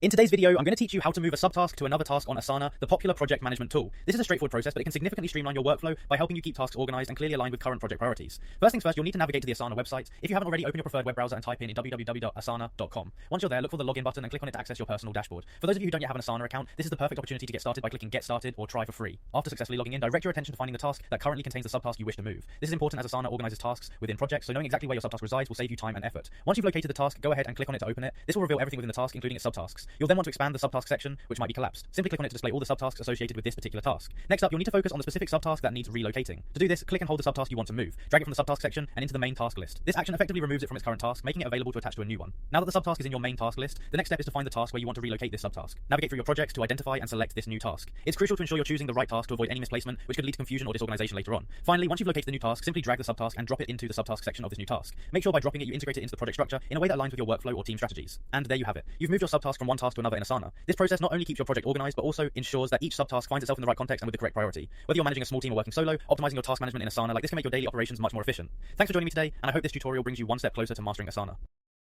In today's video, I'm going to teach you how to move a subtask to another task on Asana, the popular project management tool. This is a straightforward process, but it can significantly streamline your workflow by helping you keep tasks organized and clearly aligned with current project priorities. First things first, you'll need to navigate to the Asana website. If you haven't already, open your preferred web browser and type in www.asana.com. Once you're there, look for the login button and click on it to access your personal dashboard. For those of you who don't yet have an Asana account, this is the perfect opportunity to get started by clicking Get Started or Try for free. After successfully logging in, direct your attention to finding the task that currently contains the subtask you wish to move. This is important as Asana organizes tasks within projects, so knowing exactly where your subtask resides will save you time and effort. Once you've located the task, go ahead and click on it to open it. This will reveal everything within the task, including its subtasks. You'll then want to expand the subtask section, which might be collapsed. Simply click on it to display all the subtasks associated with this particular task. Next up, you'll need to focus on the specific subtask that needs relocating. To do this, click and hold the subtask you want to move. Drag it from the subtask section and into the main task list. This action effectively removes it from its current task, making it available to attach to a new one. Now that the subtask is in your main task list, the next step is to find the task where you want to relocate this subtask. Navigate through your projects to identify and select this new task. It's crucial to ensure you're choosing the right task to avoid any misplacement, which could lead to confusion or disorganization later on. Finally, once you've located the new task, simply drag the subtask and drop it into the subtask section of this new task. Make sure by dropping it, you integrate it into the project structure in a way that aligns with your workflow or team strategies. And there you have it. You've moved your subtask from one task to another in Asana. This process not only keeps your project organized, but also ensures that each subtask finds itself in the right context and with the correct priority. Whether you're managing a small team or working solo, optimizing your task management in Asana like this can make your daily operations much more efficient. Thanks for joining me today, and I hope this tutorial brings you one step closer to mastering Asana.